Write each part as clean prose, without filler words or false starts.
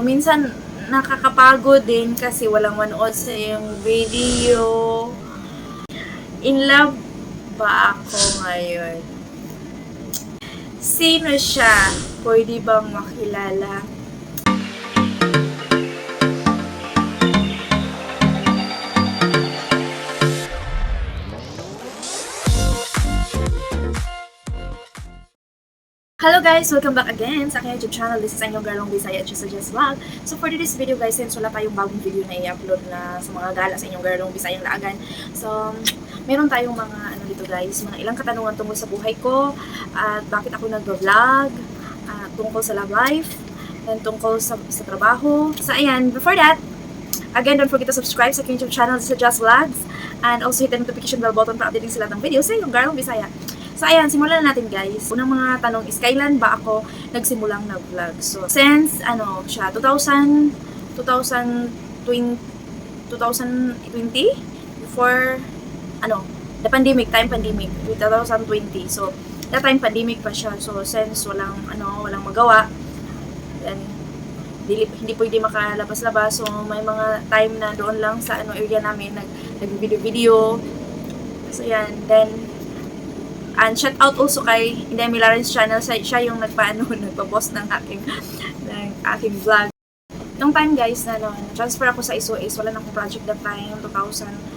Minsan nakakapagod din kasi walang manood sa iyong video. In love ba ako ngayon? Sino siya? Pwede bang makilala? Hello guys! Welcome back again sa aking YouTube channel. This is inyong Garong Bisaya at Just Vlog. So for this video guys, since wala tayong bagong video na i-upload na sa mga gala sa inyong Garong Bisayang Laagan. So, meron tayong mga dito guys, mga ilang katanungan tungkol sa buhay ko at bakit ako nag-vlog, tungkol sa love life, and tungkol sa trabaho. So ayan, before that, again, don't forget to subscribe sa aking YouTube channel, This is Just Vlogs, and also hit the notification bell button para updating sila ng video sa inyong Garong Bisaya. So ayan, simulan na natin guys. Unang mga tanong is, kailan ba ako nagsimulang nag-vlog? So, since, siya, 2020, before, the pandemic, time pandemic, 2020. So, that time pandemic pa siya. So, since walang magawa, then, hindi pwede makalabas-labas. So, may mga time na doon lang sa area namin, nag-video-video. So, yan. Then, and shout out also kay Inday Milaren's channel. Siya yung nagpa-post ng aking vlog. Nung time guys na transfer ako sa SOS, wala na akong project that time, 2021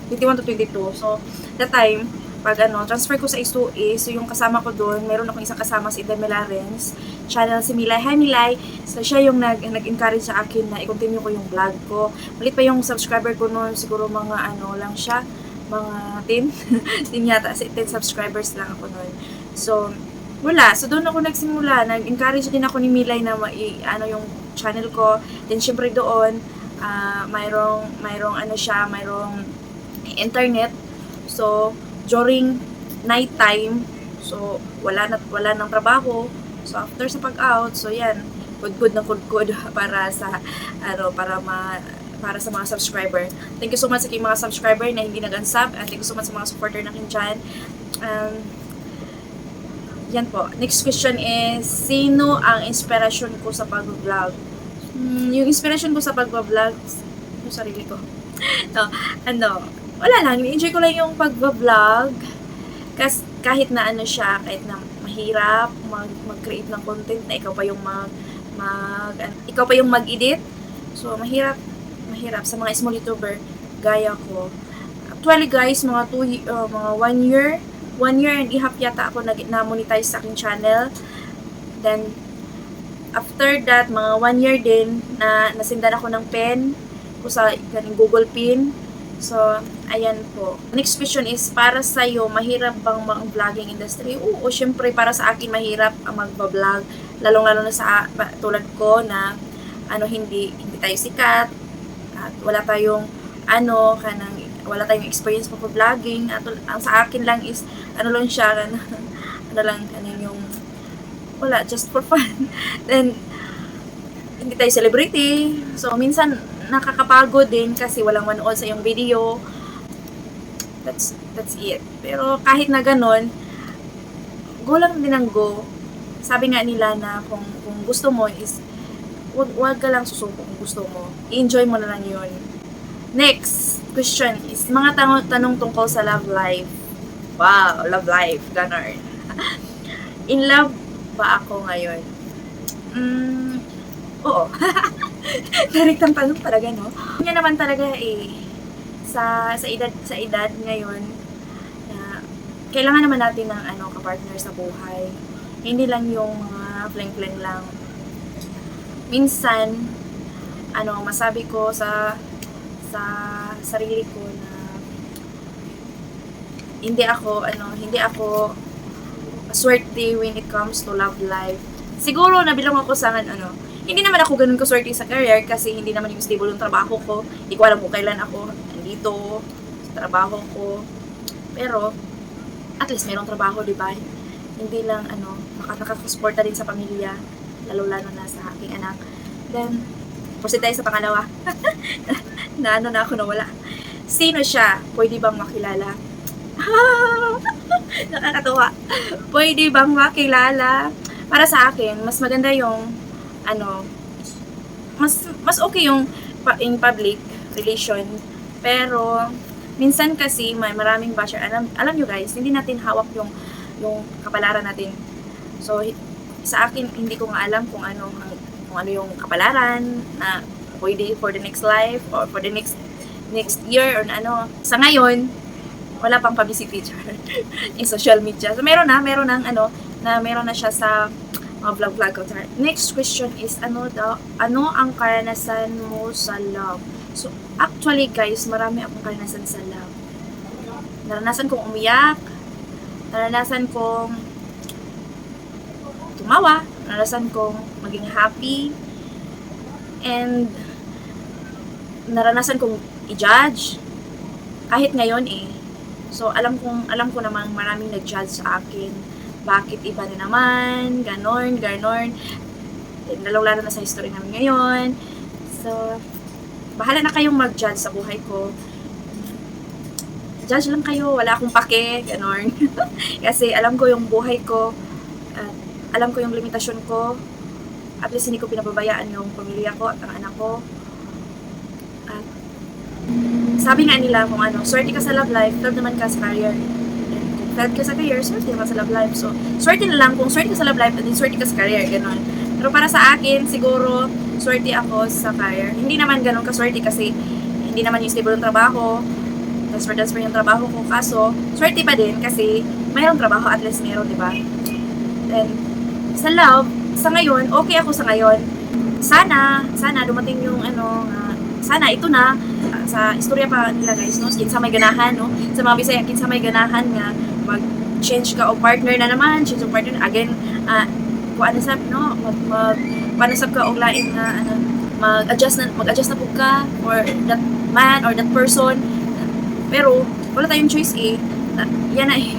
to 22. So, that time, pag transfer ko sa SOS, so yung kasama ko doon, meron akong isang kasama si Inday Milaren's channel, si Milay. Hi Milay! So, siya yung nag-encourage sa akin na i-continue ko yung vlog ko. Malit pa yung subscriber ko noon, siguro mga lang siya, mga 10 yata, 10 subscribers lang ako noon. So, wala. So, doon ako nagsimula. Nag-encourage din ako ni Milay na yung channel ko. Then, syempre doon, mayroong internet. So, during night time, so, wala ng trabaho. So, after sa pag-out, so, yan, good na good para sa, para sa mga subscriber. Thank you so much sa aking mga subscriber na hindi nag-unsub, and thank you so much sa mga supporter na aking dyan. Yan po. Next question is, sino ang inspirasyon ko sa pag-vlog? Yung inspiration ko sa pag-vlog, yung sarili ko. Wala lang. Enjoy ko lang yung pag-vlog. Kahit na kahit na mahirap mag-create ng content na ikaw pa yung mag-edit. So, mahirap sa mga small YouTuber gaya ko. Actually guys, mga 1 year and a half yata ako na-monetize sa aking channel. Then after that, mga 1 year din na nasindan ako ng pen ko sa Google Pin. So ayan po. Next question is, para sa iyo mahirap bang mag-vlogging industry? Oo, syempre para sa akin mahirap ang mag-vlog, lalong-lalo na sa tulad ko na hindi tayo sikat. At wala tayong wala tayong experience pa vlogging. At ang sa akin lang is lang siya yung wala, just for fun. Then hindi tayo celebrity. So minsan nakakapagod din kasi walang manood sa iyong video. That's it. Pero kahit na ganun, go lang din ang go. Sabi nga nila na kung gusto mo is wag ka lang susuko kung gusto mo. I-enjoy mo na lang yun. Next question is, mga tanong tungkol sa love life. Wow, love life. Ganon. In love ba ako ngayon? Oo. Direktang tanong talaga, no? Kanya naman talaga sa edad ngayon na kailangan naman natin ng kapartner sa buhay. Hindi lang yung mga fling-fling lang. Minsan, masabi ko sa sarili ko na hindi ako swerte when it comes to love life. Siguro nabilang ako sa hindi naman ako ganun kaswerte sa career kasi hindi naman yung stable yung trabaho ko. Hindi ko alam kung kailan ako nandito sa trabaho ko. Pero at least mayroong trabaho, di ba? Hindi lang nakakasuporta din sa pamilya, lalo-lalo na sa aking anak. Then, proceed tayo sa pangalawa. na ako nawala. Sino siya? Pwede bang makilala? Nakakatawa. Pwede bang makilala? Para sa akin, mas maganda yung mas okay yung in public relation. Pero minsan kasi may maraming basher. Alam nyo guys, hindi natin hawak yung kapalaran natin. So sa akin hindi ko nga alam kung ano yung kapalaran na pwede for the next life or for the next year or ano. Sa ngayon, wala pang publicity in social media. So meron na siya sa mga vlog ko. Next question is ano ang karanasan mo sa love? So actually guys, marami akong karanasan sa love. Naranasan kong umiyak, naranasan kong tumawa, naranasan kong maging happy, and naranasan kong i-judge kahit ngayon eh. So alam ko namang maraming nag-judge sa akin. Bakit iba na naman, ganon. Lalo na sa history namin ngayon. So bahala na kayong mag-judge sa buhay ko. Judge lang kayo, wala akong pake, ganon. Kasi alam ko yung buhay ko, alam ko yung limitasyon ko. At least hindi ko pinababayaan yung pamilya ko at ang anak ko. At sabi nga nila kung swerte ka sa love life, failed naman ka sa career. And kung failed ka sa career, swerte ka sa love life. So, swerte na lang kung swerte ka sa love life at din swerte ka sa career, ganon. Pero para sa akin, siguro, swerte ako sa career. Hindi naman ganon kaswerte kasi hindi naman yung stable yung trabaho. Transfer yung trabaho ko. Kaso, swerte pa din kasi mayroong trabaho, at least meron, diba? And sa love, sa ngayon, okay ako sa ngayon. Sana dumating yung sana ito na, sa istorya pa nila guys, no? Kinsa may ganahan, no? Sa mga Bisaya, kinsa may ganahan nga mag-change ka o partner na naman, change of partner again, kung ano sab, no? Panasab ka og lain nga mag-adjust na pud ka for that man or that person. Pero wala tayong choice eh. Yan na eh.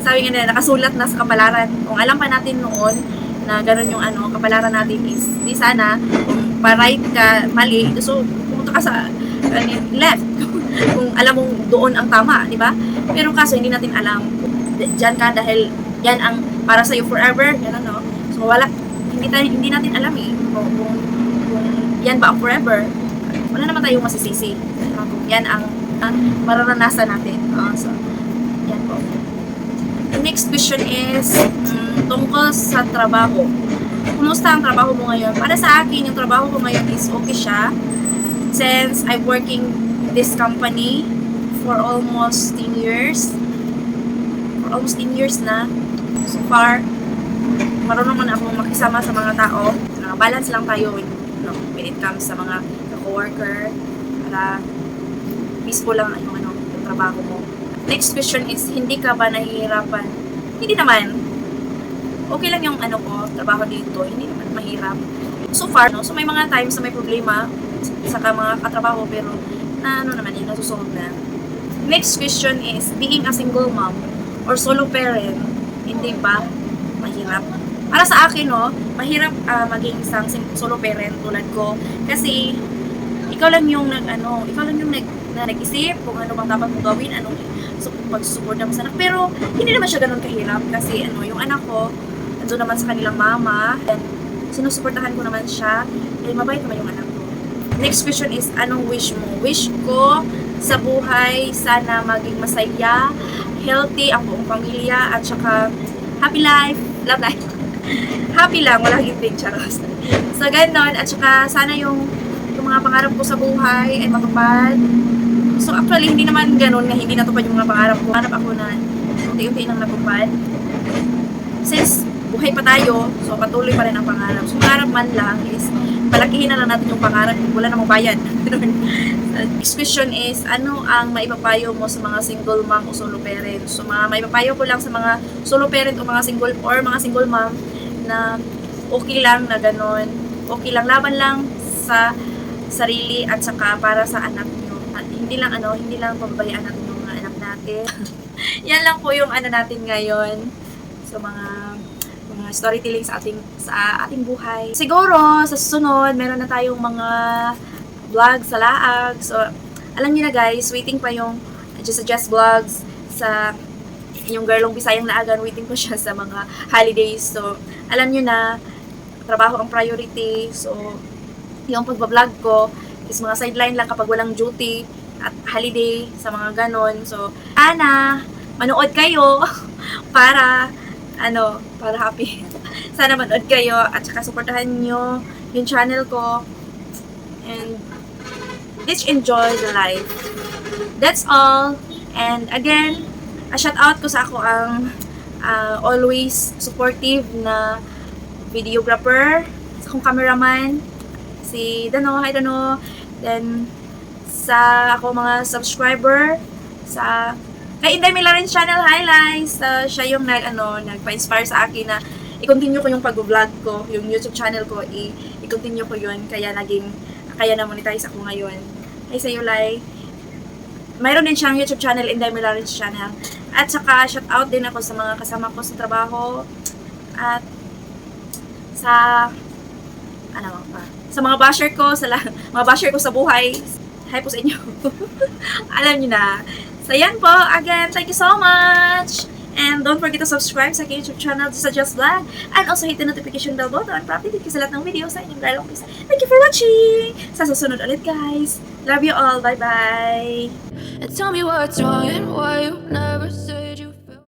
Sabi nga nila, nakasulat na sa kapalaran. Kung alam pa natin noon na gano'n yung kapalaran natin is, di sana, kung pa-right ka, mali, so pumunta ka sa left. Kung alam mong doon ang tama, di ba? Pero kaso hindi natin alam. Diyan ka dahil yan ang para sa'yo forever, yan ano. So wala, hindi natin alam eh kung yan ba ang forever. Wala naman tayong masisisi. Kung yan ang mararanasan natin. So, yan po. The next question is tungkol sa trabaho. Kumusta ang trabaho mo ngayon? Para sa akin, yung trabaho ko ngayon is okay siya. Since I'm working this company for almost 10 years. For almost 10 years na. So far, marunong man akong makisama sa mga tao. Balance lang tayo when it comes sa mga co-worker. Para peaceful lang yung trabaho mo. Next question is, hindi ka ba nahihirapan? Hindi naman. Okay lang yung trabaho dito. Hindi naman mahirap. So far, no? So may mga times na may problema sa mga katrabaho, pero naman yun, nasusolve na. Next question is, being a single mom or solo parent, hindi ba mahirap? Para sa akin, no, mahirap maging isang solo parent tulad ko. Kasi, ikaw lang yung nag-isip kung ano bang dapat mong gawin, pagsusuporta mo sa anak. Pero, hindi naman siya ganun kahirap kasi yung anak ko, ando naman sa kanilang mama, and sinusuportahan ko naman siya, mabait naman yung anak ko. Next question is, anong wish mo? Wish ko sa buhay, sana maging masaya, healthy ang buong pamilya, at saka happy life, love life. Happy lang, walang itig, charos. So, ganon, at saka sana yung mga pangarap ko sa buhay ay matupad. So actually, hindi naman ganun nga hindi natupad yung mga pangarap ko. Pangarap ako na unti-unti nang natupad. Since buhay pa tayo, so patuloy pa rin ang pangarap. So pangarap man lang is palakihin na lang natin yung pangarap. Wala namang bayad. Next question is, ano ang maipapayo mo sa mga single mom o solo parent? So maipapayo ko lang sa mga solo parent o mga single mom na okay lang na ganun. Okay lang, laban lang sa sarili at saka para sa anak nyo. At hindi lang pababayaan natin yung mga anak natin. Yan lang po yung natin ngayon. So mga storytelling sa ating buhay. Siguro sa susunod meron na tayong mga vlog sa laag. So alam niyo na guys, waiting pa yung just vlogs sa yung Garlong Bisayang Laagan, waiting ko siya sa mga holidays. So alam niyo na trabaho ang priority. So yung pagbablog ko is mga sideline lang kapag walang duty at holiday sa mga ganon. So, manood kayo para para happy. Sana manood kayo at saka suportahan nyo yung channel ko and let's enjoy the life. That's all. And again, a shout out ko sa ako ang always supportive na videographer, sa akong cameraman, si Dano, hi Dano, then sa ako mga subscriber, sa kay Inday Milaren's channel, highlights, siya yung nagpa-inspire sa akin na i-continue ko yung pag-vlog ko, yung YouTube channel ko, i-continue ko yun, kaya na-monetize ako ngayon. Hi sa iyo, Lai. Mayroon din siyang YouTube channel, Inday Milaren's channel. At saka, shout out din ako sa mga kasama ko sa trabaho, at sa sa mga basher ko, mga basher ko sa buhay. Hi po sa inyo. Alam niyo na. So, yan po. Again, thank you so much. And don't forget to subscribe sa aking YouTube channel, Just a Just Vlog. And also hit the notification bell button para update kayo sa lahat ng video sa inyong garlang please. Thank you for watching. Sa susunod ulit, guys. Love you all. Bye-bye. And tell me what's wrong and why you never say